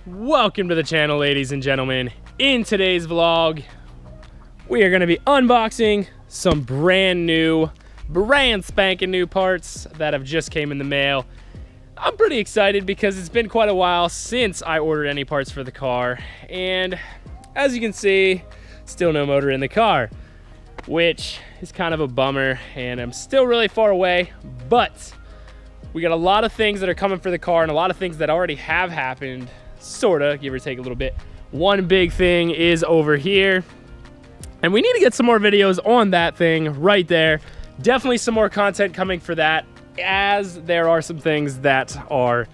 Welcome to the channel, ladies and gentlemen. In today's vlog, we are going to be unboxing some brand spanking new parts that have just came in the mail. I'm pretty excited because it's been quite a while since I ordered any parts for the car, and as you can see, still no motor in the car, which is kind of a bummer, and I'm still really far away, but we got a lot of things that are coming for the car and a lot of things that already have happened, sorta, give or take a little bit. One big thing is over here, and we need to get some more videos on that thing right there. Definitely some more content coming for that, as there are some things that are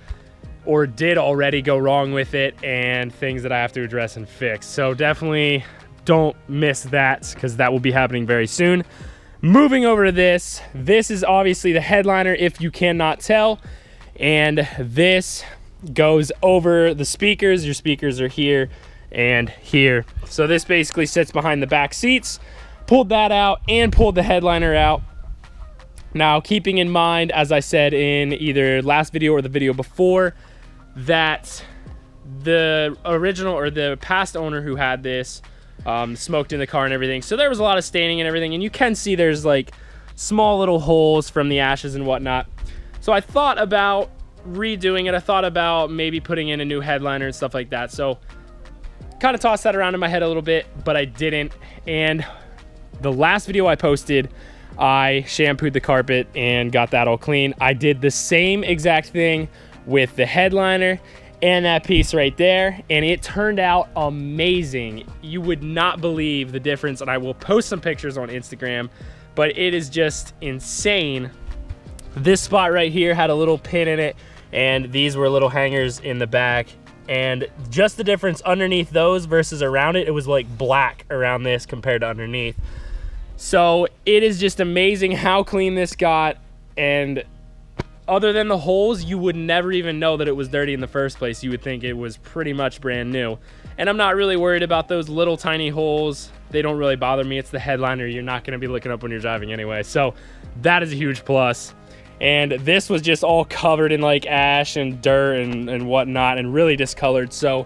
or did already go wrong with it and things that I have to address and fix. So definitely don't miss that, because that will be happening very soon. Moving over to this is obviously the headliner, if you cannot tell, and this goes over the speakers. Your speakers are here and here. So this basically sits behind the back seats. Pulled that out and pulled the headliner out. Now, keeping in mind, as I said in either last video or the video before, that the original or the past owner who had this smoked in the car and everything. So there was a lot of staining and everything, and you can see there's like small little holes from the ashes and whatnot. So I thought about redoing it. I thought about maybe putting in a new headliner and stuff like that. So kind of tossed that around in my head a little bit, but I didn't. And the last video I posted, I shampooed the carpet and got that all clean. I did the same exact thing with the headliner and that piece right there, and it turned out amazing. You would not believe the difference, and I will post some pictures on Instagram, but it is just insane. This spot right here had a little pin in it, and these were little hangers in the back, and just the difference underneath those versus around it, it was like black around this compared to underneath. So it is just amazing how clean this got, and other than the holes, you would never even know that it was dirty in the first place. You would think it was pretty much brand new. And I'm not really worried about those little tiny holes. They don't really bother me. It's the headliner you're not going to be looking up when you're driving anyway. So that is a huge plus. And this was just all covered in like ash and dirt and whatnot, and really discolored. So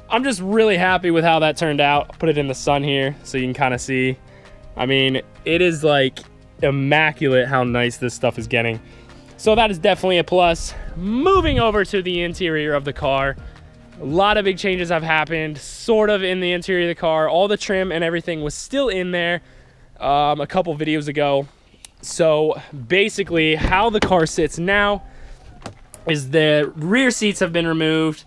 I'm just really happy with how that turned out. I'll put it in the sun here so you can kind of see. I mean, it is like immaculate how nice this stuff is getting. So that is definitely a plus. Moving over to the interior of the car, a lot of big changes have happened sort of in the interior of the car. All the trim and everything was still in there a couple videos ago. So basically how the car sits now is the rear seats have been removed,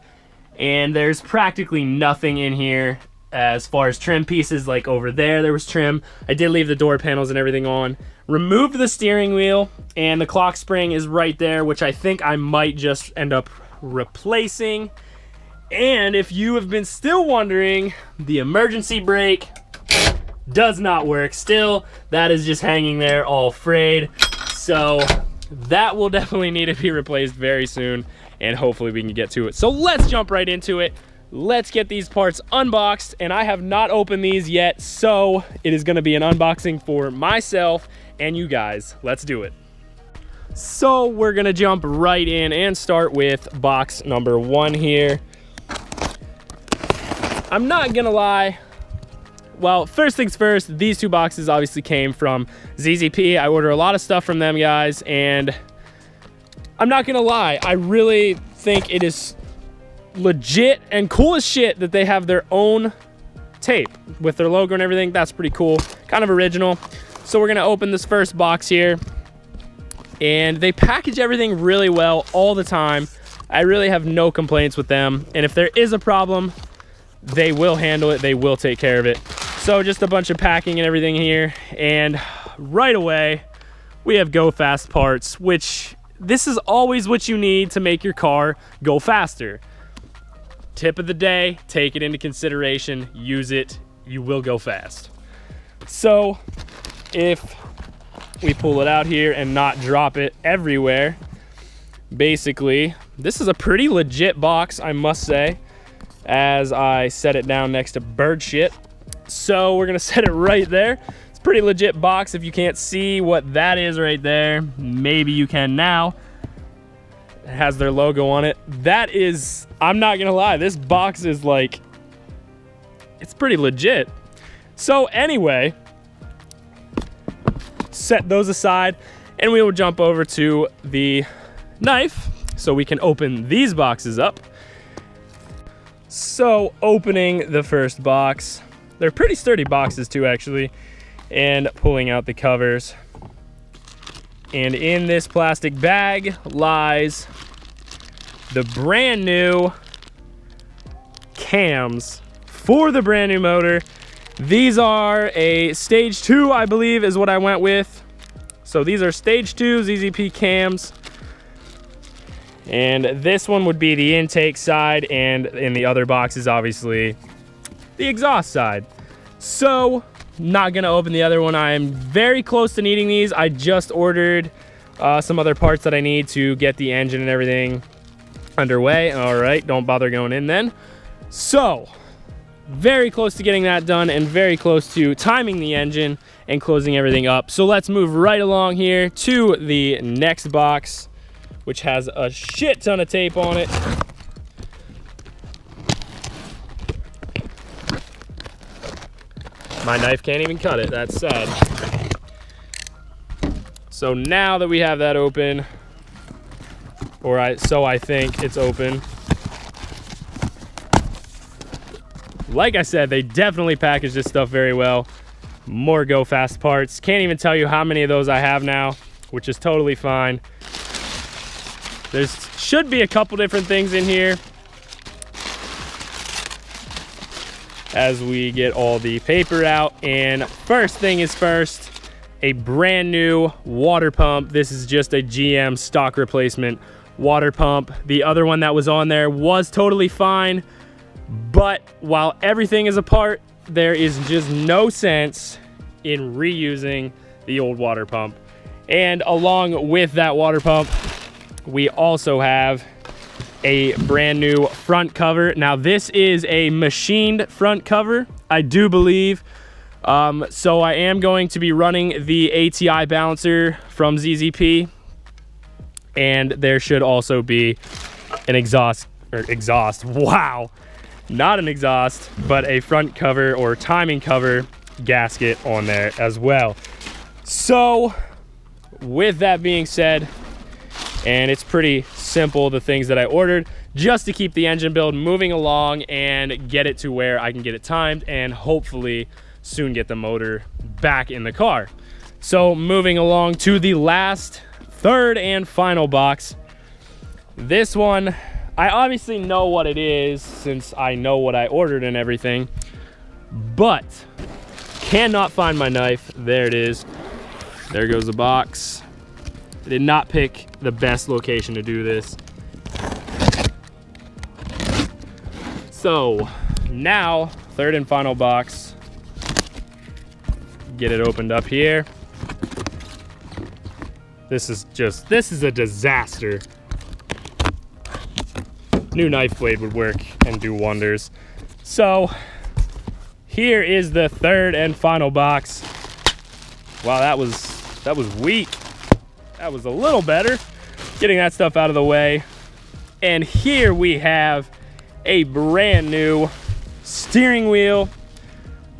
and there's practically nothing in here as far as trim pieces. Like over there was trim. I did leave the door panels and everything on. Removed the steering wheel, and the clock spring is right there, which I think I might just end up replacing. And if you have been still wondering, the emergency brake does not work still. That is just hanging there all frayed. So that will definitely need to be replaced very soon, and hopefully we can get to it. So let's jump right into it. Let's get these parts unboxed, and I have not opened these yet, so it is going to be an unboxing for myself and you guys. Let's do it. So we're going to jump right in and start with box number 1 here. I'm not going to lie. Well, first things first, these 2 boxes obviously came from ZZP. I order a lot of stuff from them, guys, and I'm not going to lie. I really think it is legit and cool as shit that they have their own tape with their logo and everything. That's pretty cool, kind of original. So we're gonna open this first box here, and they package everything really well all the time. I really have no complaints with them, and if there is a problem, they will handle it. They will take care of it. So just a bunch of packing and everything here, and right away we have Go Fast parts, which this is always what you need to make your car go faster. tip of the day, take it into consideration, use it, you will go fast. So if we pull it out here and not drop it everywhere, basically, this is a pretty legit box, I must say, as I set it down next to bird shit. So we're gonna set it right there. It's a pretty legit box. If you can't see what that is right there, maybe you can now. It has their logo on it. That is, I'm not gonna lie, this box is like, it's pretty legit. So anyway, set those aside and we will jump over to the knife so we can open these boxes up. So opening the first box, they're pretty sturdy boxes too actually, and pulling out the covers. And in this plastic bag lies the brand new cams for the brand new motor. These are a stage 2, I believe is what I went with. So these are stage 2 ZZP cams. And this one would be the intake side, and in the other box is obviously the exhaust side. So not gonna open the other one. I am very close to needing these. I just ordered some other parts that I need to get the engine and everything underway. All right, don't bother going in then. So very close to getting that done and very close to timing the engine and closing everything up. So let's move right along here to the next box, which has a shit ton of tape on it. My knife can't even cut it, that's sad. So now that we have that open, so I think it's open. Like I said, they definitely package this stuff very well. More Go Fast parts. Can't even tell you how many of those I have now, which is totally fine. There should be a couple different things in here as we get all the paper out. And first thing is first, a brand new water pump. This is just a GM stock replacement water pump. The other one that was on there was totally fine, but while everything is apart, there is just no sense in reusing the old water pump. And along with that water pump, we also have a brand new front cover. Now this is a machined front cover, I do believe. So I am going to be running the ATI balancer from ZZP, and there should also be an exhaust, wow, not an exhaust, but a front cover or timing cover gasket on there as well. So with that being said, and it's pretty simple, the things that I ordered, just to keep the engine build moving along and get it to where I can get it timed and hopefully soon get the motor back in the car. So moving along to the last, third and final box. This one, I obviously know what it is since I know what I ordered and everything, but cannot find my knife. There it is. There goes the box. I did not pick the best location to do this. So now, third and final box. Get it opened up here. This is a disaster. New knife blade would work and do wonders. So here is the third and final box. Wow, that was weak. That was a little better. Getting that stuff out of the way. And here we have a brand new steering wheel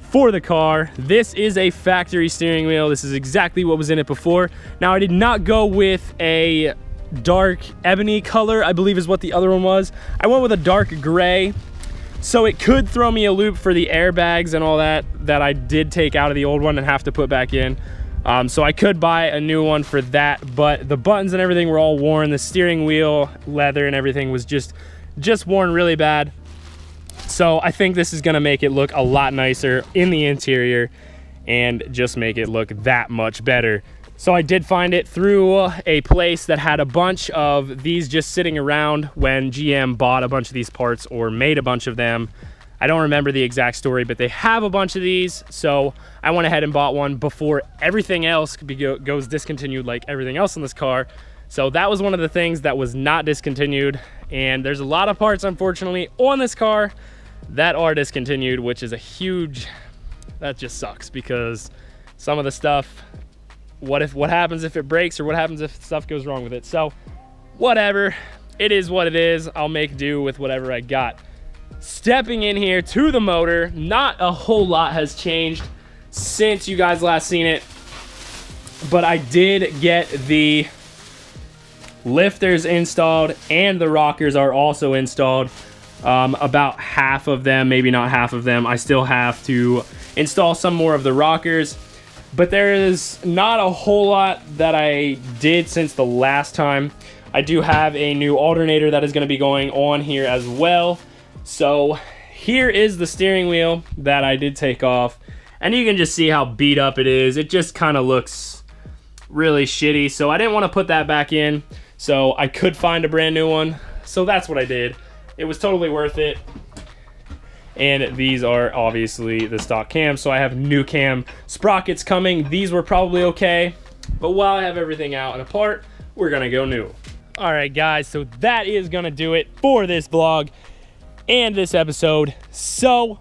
for the car. This is a factory steering wheel. This is exactly what was in it before. Now I did not go with a dark ebony color, I believe is what the other one was. I went with a dark gray. So it could throw me a loop for the airbags and all that I did take out of the old one and have to put back in. So I could buy a new one for that, but the buttons and everything were all worn. The steering wheel leather and everything was just worn really bad. So I think this is gonna make it look a lot nicer in the interior and just make it look that much better. So I did find it through a place that had a bunch of these just sitting around when GM bought a bunch of these parts or made a bunch of them. I don't remember the exact story, but they have a bunch of these. So I went ahead and bought one before everything else goes discontinued like everything else in this car. So that was one of the things that was not discontinued. And there's a lot of parts, unfortunately, on this car that are discontinued, which is a huge, that just sucks, because some of the stuff, what happens if it breaks, or what happens if stuff goes wrong with it? So whatever, it is what it is. I'll make do with whatever I got. Stepping in here to the motor, not a whole lot has changed since you guys last seen it, but I did get the lifters installed and the rockers are also installed. About half of them, maybe not half of them. I still have to install some more of the rockers, but there is not a whole lot that I did since the last time. I do have a new alternator that is going to be going on here as well. So here is the steering wheel that I did take off, and you can just see how beat up it is. It just kind of looks really shitty, so I didn't want to put that back in, so I could find a brand new one. So that's what I did. It was totally worth it. And these are obviously the stock cams, so I have new cam sprockets coming. These were probably okay, but while I have everything out and apart, we're gonna go new. All right, guys, so that is gonna do it for this vlog and this episode. So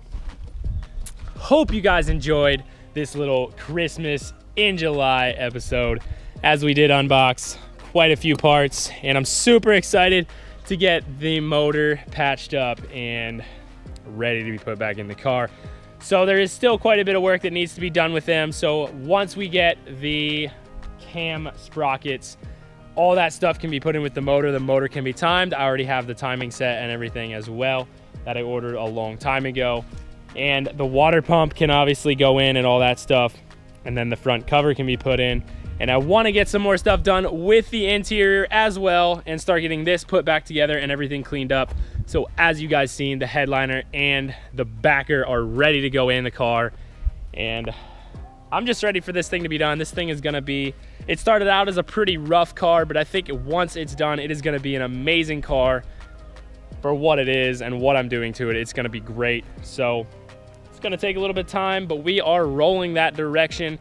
hope you guys enjoyed this little Christmas in July episode, as we did unbox quite a few parts, and I'm super excited to get the motor patched up and ready to be put back in the car. So there is still quite a bit of work that needs to be done with them. So once we get the cam sprockets, all that stuff can be put in with the motor. The motor can be timed. I already have the timing set and everything as well that I ordered a long time ago. And the water pump can obviously go in and all that stuff. And then the front cover can be put in. And I want to get some more stuff done with the interior as well and start getting this put back together and everything cleaned up. So as you guys seen, the headliner and the backer are ready to go in the car. And I'm just ready for this thing to be done. This thing is gonna be, it started out as a pretty rough car, but I think once it's done, it is gonna be an amazing car for what it is and what I'm doing to it. It's gonna be great. So it's gonna take a little bit of time, but we are rolling that direction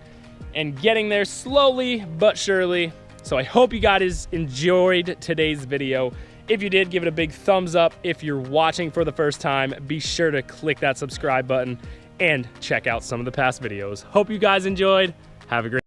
and getting there slowly but surely. So I hope you guys enjoyed today's video. If you did, give it a big thumbs up. If you're watching for the first time, be sure to click that subscribe button and check out some of the past videos. Hope you guys enjoyed. Have a great